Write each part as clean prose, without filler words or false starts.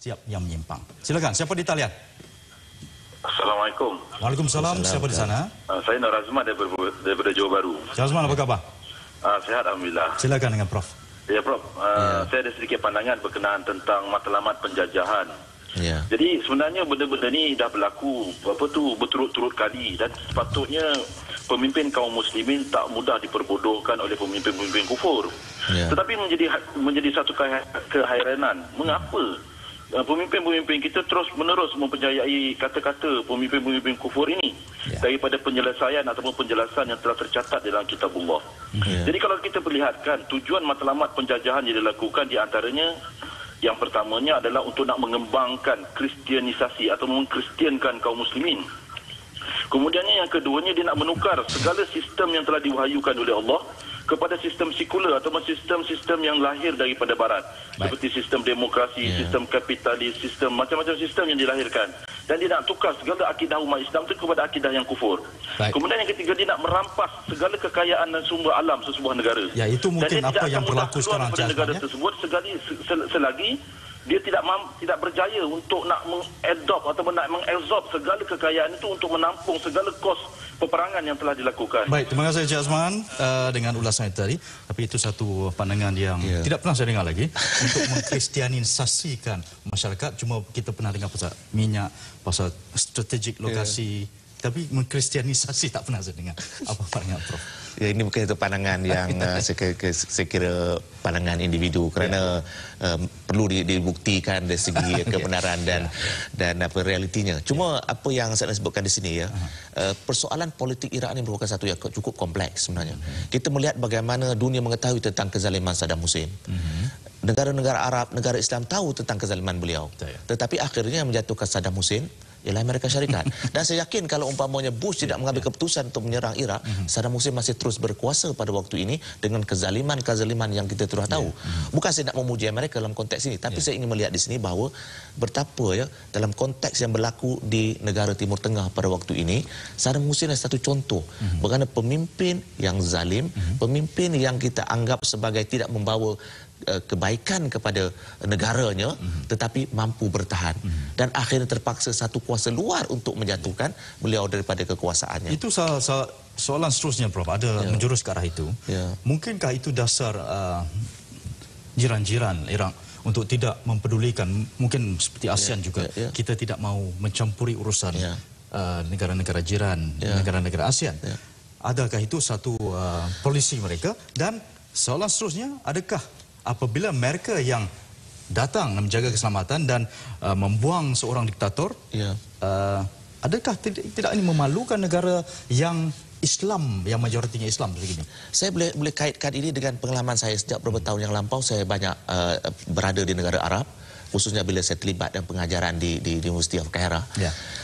setiap yang menyimpang. Silakan, siapa di talian? Assalamualaikum. Waalaikumsalam, siapa di sana? Saya Nur Azman daripada Johor Bahru. Azman, apa kabar? Sehat Alhamdulillah. Silakan dengan Prof. Ya Prof, saya ada sedikit pandangan berkenaan tentang matlamat penjajahan. Ya. Jadi sebenarnya benda-benda ni dah berlaku berturut-turut kali dan sepatutnya pemimpin kaum muslimin tak mudah diperbodohkan oleh pemimpin-pemimpin kufur. Ya. Tetapi menjadi satu kehairanan. Mengapa pemimpin-pemimpin kita terus-menerus mempercayai kata-kata pemimpin-pemimpin kufur ini daripada penyelesaian ataupun penjelasan yang telah tercatat dalam kitabullah. Jadi kalau kita perlihatkan tujuan matlamat penjajahan yang dilakukan di antaranya, yang pertamanya adalah untuk nak mengembangkan kristianisasi atau mengkristiankan kaum muslimin. Kemudiannya yang keduanya, dia nak menukar segala sistem yang telah diwahyukan oleh Allah kepada sistem sekular atau sistem-sistem yang lahir daripada barat. Seperti sistem demokrasi, sistem kapitalis, sistem macam-macam sistem yang dilahirkan. Dan dia nak tukar segala akidah umat Islam itu kepada akidah yang kufur. Kemudian yang ketiga, dia nak merampas segala kekayaan dan sumber alam sesebuah negara. Ya, itu mungkin apa yang berlaku sekarang negara tersebut selagi dia tidak berjaya untuk nak mengadopt atau nak mengabsorb segala kekayaan itu untuk menampung segala kos peperangan yang telah dilakukan. Baik, terima kasih Encik Azman dengan ulasan itu tadi. Tapi itu satu pandangan yang tidak pernah saya dengar lagi untuk mengkristianisasikan masyarakat. Cuma kita pernah dengar pasal minyak, pasal strategik lokasi. Tapi mengkristianisasi tak pernah saya dengar. Apa pandangan Prof? Ya, ini bukan satu pandangan yang saya kira pandangan individu kerana perlu dibuktikan dari segi kebenaran dan apa realitinya. Cuma apa yang saya nak sebutkan di sini ya, persoalan politik Iraq ini merupakan satu yang cukup kompleks sebenarnya. Kita melihat bagaimana dunia mengetahui tentang kezaliman Saddam Hussein. Negara-negara Arab, negara Islam tahu tentang kezaliman beliau. Tetapi akhirnya yang menjatuhkan Saddam Hussein ialah Amerika Syarikat. Dan saya yakin kalau umpamanya Bush tidak mengambil keputusan untuk menyerang Iraq, Saddam Hussein masih terus berkuasa pada waktu ini dengan kezaliman yang kita telah tahu. Bukan saya nak memuji Amerika dalam konteks ini, tapi saya ingin melihat di sini bahawa betapa ya dalam konteks yang berlaku di negara Timur Tengah pada waktu ini, Saddam Hussein adalah satu contoh bagaimana pemimpin yang zalim, pemimpin yang kita anggap sebagai tidak membawa kebaikan kepada negaranya, tetapi mampu bertahan dan akhirnya terpaksa satu kuasa luar untuk menjatuhkan beliau daripada kekuasaannya. Itu soalan seterusnya Prof, ada menjurus ke arah itu. Mungkinkah itu dasar jiran-jiran Iraq untuk tidak mempedulikan, mungkin seperti ASEAN juga, kita tidak mau mencampuri urusan negara-negara jiran, negara-negara ASEAN. Adakah itu satu polisi mereka? Dan soalan seterusnya, adakah apabila mereka yang datang menjaga keselamatan dan membuang seorang diktator, adakah tidak ini memalukan negara yang Islam, yang majoritinya Islam begini? Saya boleh kaitkan ini dengan pengalaman saya sejak beberapa tahun yang lampau. Saya banyak berada di negara Arab, khususnya bila saya terlibat dalam pengajaran di University of Cairo.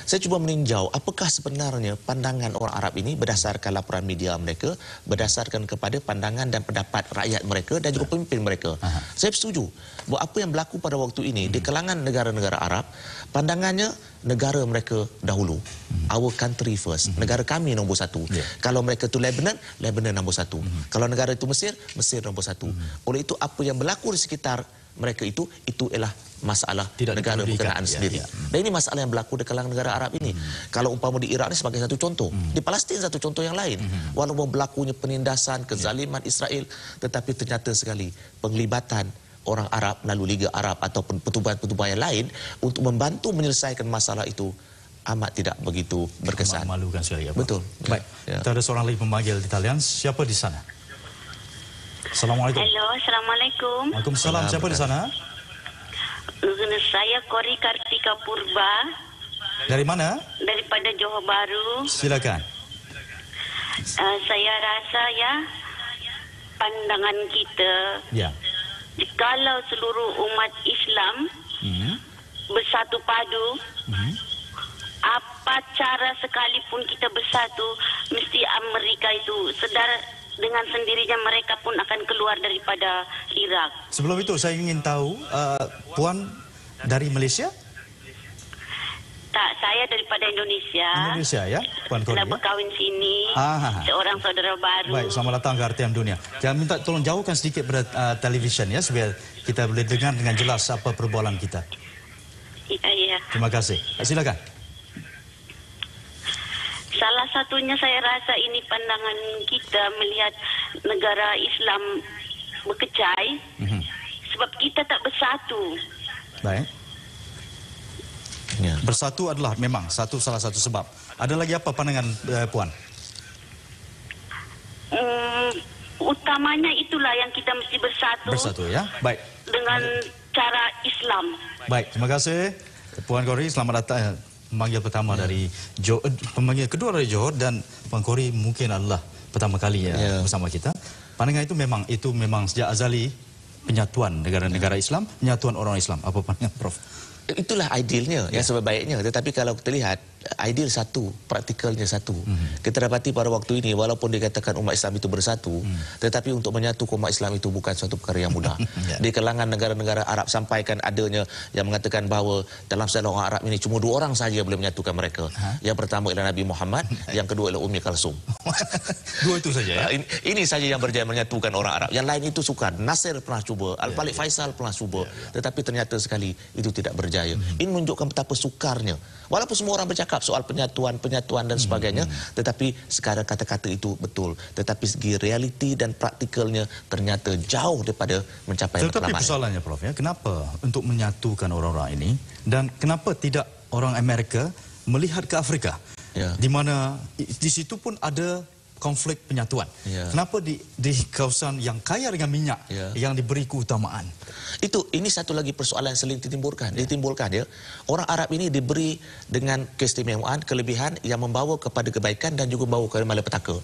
Saya cuba meninjau apakah sebenarnya pandangan orang Arab ini berdasarkan laporan media mereka, berdasarkan kepada pandangan dan pendapat rakyat mereka dan juga pemimpin mereka. Saya setuju bahawa apa yang berlaku pada waktu ini di kalangan negara-negara Arab, pandangannya negara mereka dahulu. Our country first. Negara kami nombor satu. Kalau mereka itu Lebanon, Lebanon nombor satu. Kalau negara itu Mesir, Mesir nombor satu. Oleh itu apa yang berlaku di sekitar mereka itu ialah masalah negara berkenaan sendiri. Dan ini masalah yang berlaku di kalangan negara Arab ini. Kalau umpama di Iraq ini sebagai satu contoh, di Palestin satu contoh yang lain. Walaupun berlakunya penindasan, kezaliman Israel, tetapi ternyata sekali penglibatan orang Arab melalui Liga Arab ataupun pertubuhan-pertubuhan yang lain untuk membantu menyelesaikan masalah itu amat tidak begitu berkesan. Memalukan sekali. Betul. Baik. Kita ada seorang lagi pemanggil di talian. Siapa di sana? Assalamualaikum. Halo, Assalamualaikum. Waalaikumsalam. Siapa di sana? Saya Kori Kartika Purba. Dari mana? Daripada Johor Bahru. Silakan. Saya rasa ya, pandangan kita, kalau seluruh umat Islam bersatu padu, apa cara sekalipun kita bersatu, mesti Amerika itu sedar dengan sendirinya mereka pun akan keluar daripada Iraq. Sebelum itu saya ingin tahu, Puan dari Malaysia? Tak, saya daripada Indonesia. Indonesia ya, Puan Kori. Sudah berkahwin sini, seorang saudara baru. Baik, selamat datang ke RTM Dunia. Jangan minta tolong jauhkan sedikit pada televisyen ya, supaya kita boleh dengar dengan jelas apa perbualan kita. Iya. Terima kasih. Silakan. Salah satunya saya rasa ini pandangan kita melihat negara Islam berkecai sebab kita tak bersatu. Baik. Ya. Bersatu adalah memang salah satu sebab. Ada lagi apa pandangan Puan? Utamanya itulah yang kita mesti bersatu. Bersatu ya. Baik. Dengan cara Islam. Baik, terima kasih Puan Kori. Selamat datang. Pemanggil pertama dari Johor, pemanggil kedua dari Johor, dan Puan Kori mungkin adalah pertama kali bersama kita. Pandangan itu memang sejak azali penyatuan negara-negara Islam, penyatuan orang Islam. Apa pandangan Prof? Itulah idealnya, yang sebaik-baiknya. Tetapi kalau kita lihat, ideal satu, praktikalnya satu. Kita dapati pada waktu ini, walaupun dikatakan umat Islam itu bersatu, tetapi untuk menyatu umat Islam itu bukan suatu perkara yang mudah. Di kalangan negara-negara Arab sampaikan adanya yang mengatakan bahawa dalam seluruh orang Arab ini cuma 2 orang saja boleh menyatukan mereka. Yang pertama ialah Nabi Muhammad, yang kedua ialah Ummi Kalsum. 2 itu saja ya? Ini saja yang berjaya menyatukan orang Arab. Yang lain itu sukar. Nasir pernah cuba, Al-Malik Faisal pernah cuba. Tetapi ternyata sekali itu tidak berjaya. Ini menunjukkan betapa sukarnya. Walaupun semua orang bercakap soal penyatuan dan sebagainya, tetapi sekarang kata-kata itu betul. Tetapi segi realiti dan praktikalnya ternyata jauh daripada mencapai matlamat. Tetapi persoalannya Prof, ya, kenapa untuk menyatukan orang-orang ini, dan kenapa tidak orang Amerika melihat ke Afrika, di mana di situ pun ada konflik penyatuan. Kenapa di kawasan yang kaya dengan minyak yang diberi keutamaan? Ini satu lagi persoalan yang sering ditimbulkan ya. Orang Arab ini diberi dengan keistimewaan, kelebihan yang membawa kepada kebaikan dan juga membawa kepada malapetaka.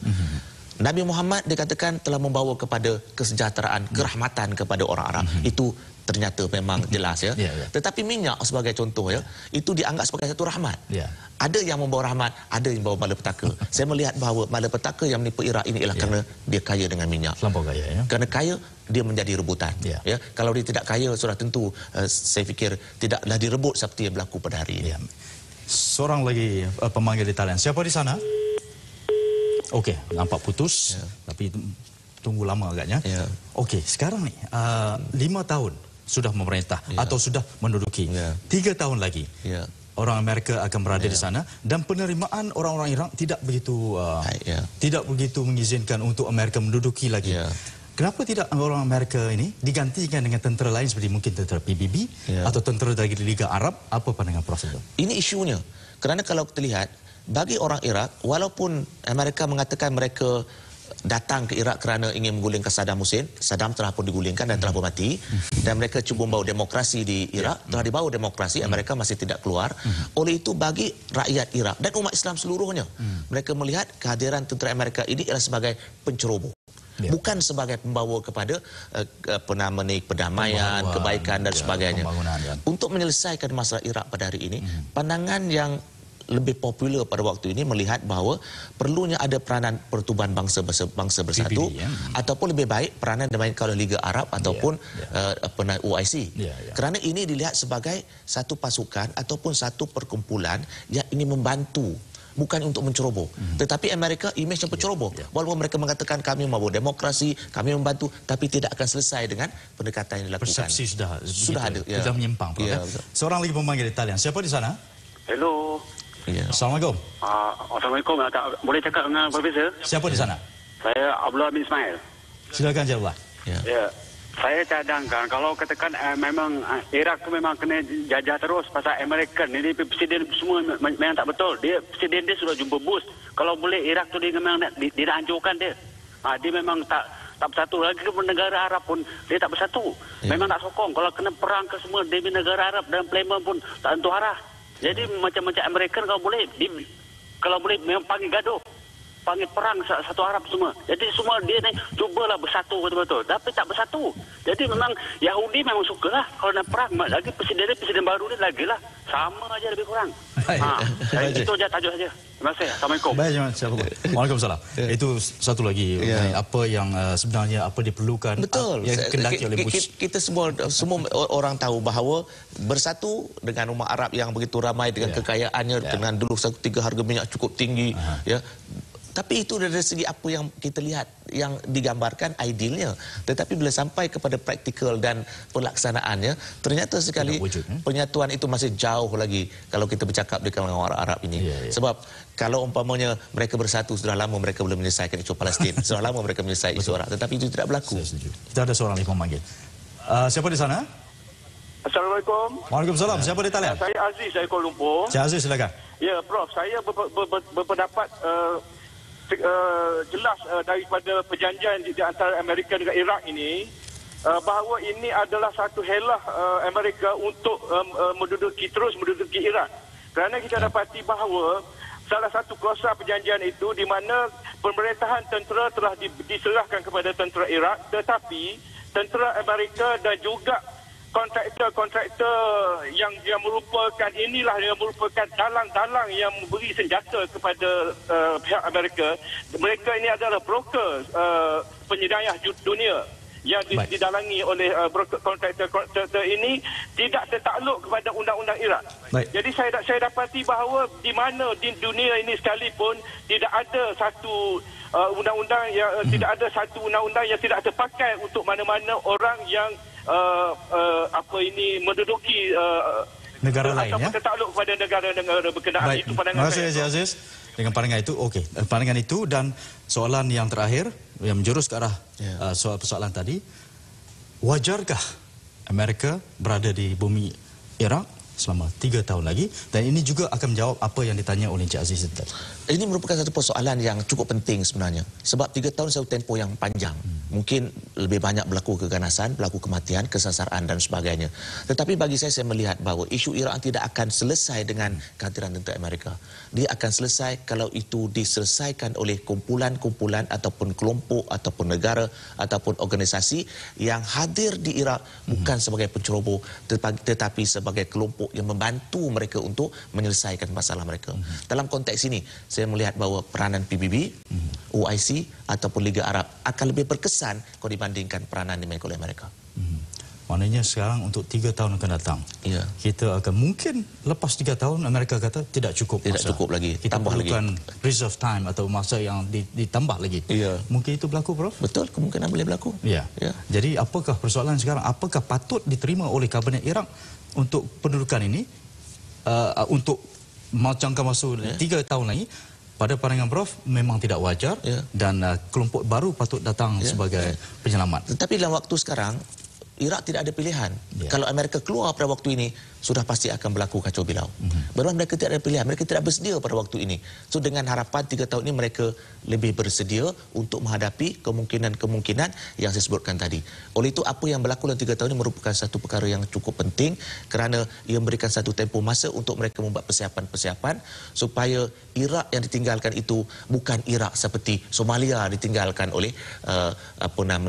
Nabi Muhammad dikatakan telah membawa kepada kesejahteraan, kerahmatan kepada orang Arab. Itu ternyata memang jelas ya. Tetapi minyak sebagai contoh ya, itu dianggap sebagai satu rahmat. Ada yang membawa rahmat, ada yang membawa malapetaka. Saya melihat bahawa malapetaka yang menimpa Iraq ini ialah kerana dia kaya dengan minyak. Terlampau kaya ya. Kerana kaya, dia menjadi rebutan. Ya. Kalau dia tidak kaya, sudah tentu saya fikir tidaklah direbut seperti yang berlaku pada hari ini. Seorang lagi pemanggil di talian. Siapa di sana? Okey, nampak putus. Tapi tunggu lama agaknya. Okey, sekarang ni 5 tahun sudah memerintah atau sudah menduduki. 3 tahun lagi orang Amerika akan berada di sana, dan penerimaan orang-orang Iraq tidak begitu mengizinkan untuk Amerika menduduki lagi. Kenapa tidak orang Amerika ini digantikan dengan tentera lain seperti mungkin tentera PBB atau tentera dari Liga Arab? Apa pandangan Prof? Ini isunya. Kerana kalau kita lihat, bagi orang Iraq, walaupun Amerika mengatakan mereka datang ke Iraq kerana ingin menggulingkan Saddam Hussein, Saddam telah pun digulingkan dan telah pun mati, dan mereka cuba membawa demokrasi di Iraq, telah dibawa demokrasi, Amerika masih tidak keluar. Oleh itu bagi rakyat Iraq dan umat Islam seluruhnya, mereka melihat kehadiran tentera Amerika ini adalah sebagai penceroboh. Bukan sebagai pembawa kepada perdamaian, kebaikan dan sebagainya. Untuk menyelesaikan masalah Iraq pada hari ini, pandangan yang lebih popular pada waktu ini melihat bahawa perlunya ada peranan pertubuhan bangsa bersatu, ataupun lebih baik peranan dimainkan oleh Liga Arab ataupun OIC. Kerana ini dilihat sebagai satu pasukan ataupun satu perkumpulan yang ingin membantu, bukan untuk menceroboh. Tetapi Amerika imej yang penceroboh. Walaupun mereka mengatakan kami membawa demokrasi, kami membantu, tapi tidak akan selesai dengan pendekatan yang dilakukan. Persepsi sudah ada. Sudah menyimpang. Seorang lagi pemanggil di talian. Siapa di sana? Hello. Assalamualaikum. Assalamualaikum. Boleh cakap dengan Profesor? Siapa di sana? Saya Abdullah bin Ismail. Silakan jawab. Saya cadangkan kalau katakan memang Iraq tu memang kena jajah terus pasal American ini presiden semua memang tak betul. Presiden dia sudah jumpa Bush. Kalau boleh Iraq tu dia memang nak hancurkan dia. Dia memang tak bersatu lagi ke negara Arab pun dia tak bersatu. Memang tak sokong. Kalau kena perang ke semua di negara Arab dan Palestin pun tak tentu arah. Jadi macam-macam American kalau boleh memang panggil gaduh, panggil perang satu Arab semua. Jadi semua dia ni cubalah bersatu betul-betul, tapi tak bersatu. Jadi memang Yahudi memang sukalah kalau nak perang, lagi presiden baru ni lagi lah sama aja lebih kurang. Itu aja tajuk saja. Terima kasih. Assalamualaikum. Baik, Waalaikumsalam. Itu satu lagi apa yang sebenarnya apa diperlukan. Betul. Yang kendaki oleh Bush. Kita semua orang tahu bahawa bersatu dengan umat Arab yang begitu ramai dengan kekayaannya, dengan dulu 3 harga minyak cukup tinggi, Tapi itu dari segi apa yang kita lihat, yang digambarkan idealnya. Tetapi bila sampai kepada praktikal dan pelaksanaannya, ternyata sekali penyatuan itu masih jauh lagi kalau kita bercakap di kalangan orang Arab ini. Sebab kalau umpamanya mereka bersatu, sudah lama mereka belum menyelesaikan isu Palestin, sudah lama mereka menyelesaikan isu Arab. Tetapi itu tidak berlaku. Kita ada seorang lagi memanggil. Siapa di sana? Assalamualaikum. Waalaikumsalam. Siapa di talian? Saya Aziz, saya Kuala Lumpur. Cik Aziz, silakan. Ya, Prof. Saya berpendapat jelas daripada perjanjian di antara Amerika dengan Iraq ini, bahawa ini adalah satu helah Amerika untuk terus menduduki Iraq. Kerana kita dapati bahawa salah satu klausul perjanjian itu di mana pemerintahan tentera telah diserahkan kepada tentera Iraq, tetapi tentera Amerika dan juga kontraktor-kontraktor yang merupakan dalang-dalang yang memberi senjata kepada pihak Amerika. Mereka ini adalah broker penyedayah dunia yang didalangi oleh kontraktor ini, tidak tertakluk kepada undang-undang Iraq. Jadi saya dapati bahawa di mana di dunia ini sekalipun tidak ada satu undang-undang yang tidak terpakai untuk mana-mana orang yang menduduki negara lain, ya, tertakluk kepada negara berkenaan. Itu pandangan saya. Terima kasih, Aziz. Dengan pandangan itu, okey. Pandangan itu dan soalan yang terakhir yang menjurus ke arah soal persoalan tadi, wajarkah Amerika berada di bumi Iraq selama 3 tahun lagi? Dan ini juga akan menjawab apa yang ditanya oleh Encik Aziz tadi. Ini merupakan satu persoalan yang cukup penting sebenarnya. Sebab 3 tahun satu tempoh yang panjang. Mungkin lebih banyak berlaku keganasan, berlaku kematian, kesasaraan dan sebagainya. Tetapi bagi saya melihat bahawa isu Iraq tidak akan selesai dengan kehadiran tentera Amerika. Dia akan selesai kalau itu diselesaikan oleh kumpulan-kumpulan ataupun kelompok ataupun negara ataupun organisasi yang hadir di Iraq bukan sebagai penceroboh tetapi sebagai kelompok yang membantu mereka untuk menyelesaikan masalah mereka. Dalam konteks ini, saya melihat bahawa peranan PBB, OIC ataupun Liga Arab akan lebih berkesan kalau dibandingkan peranan dimiliki oleh mereka. Maknanya sekarang untuk 3 tahun akan datang, kita akan mungkin lepas 3 tahun Amerika kata tidak cukup masa. Tidak cukup lagi. Kita perlukan reserve time atau masa yang ditambah lagi. Mungkin itu berlaku, Prof? Betul, kemungkinan boleh berlaku. Jadi apakah persoalan sekarang? Apakah patut diterima oleh Kabinet Iraq untuk pendudukan ini, untuk jangka masa 3 tahun lagi? Pada pandangan Prof, memang tidak wajar dan kelompok baru patut datang sebagai penyelamat. Tetapi dalam waktu sekarang, Iraq tidak ada pilihan. Kalau Amerika keluar pada waktu ini, sudah pasti akan berlaku kacau bilau. Baru mereka tidak ada pilihan, mereka tidak bersedia pada waktu ini. So dengan harapan 3 tahun ini mereka lebih bersedia untuk menghadapi kemungkinan-kemungkinan yang saya sebutkan tadi. Oleh itu apa yang berlaku dalam 3 tahun ini merupakan satu perkara yang cukup penting kerana ia memberikan satu tempoh masa untuk mereka membuat persiapan-persiapan supaya Iraq yang ditinggalkan itu bukan Iraq seperti Somalia ditinggalkan oleh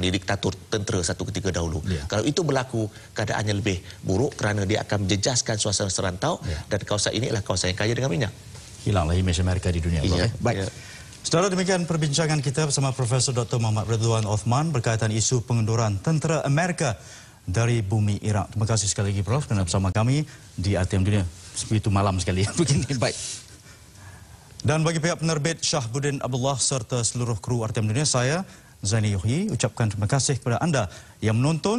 diktator tentera satu ketika dahulu. Kalau itu berlaku, keadaannya lebih buruk kerana dia akan menjejaskan suasana serantau dan kawasan ini adalah kawasan yang kaya dengan minyak. Hilanglah imej Amerika di dunia. Baik. Saudara, demikian perbincangan kita bersama Profesor Dr. Muhammad Ridwan Othman berkaitan isu pengunduran tentera Amerika dari bumi Iraq. Terima kasih sekali lagi, Prof, kerana bersama kami di RTM Dunia. Begitu malam sekali begini. Baik. Dan bagi pihak penerbit Syahbuddin Abdullah serta seluruh kru RTM Dunia, saya Zaini Yuhyi ucapkan terima kasih kepada anda yang menonton.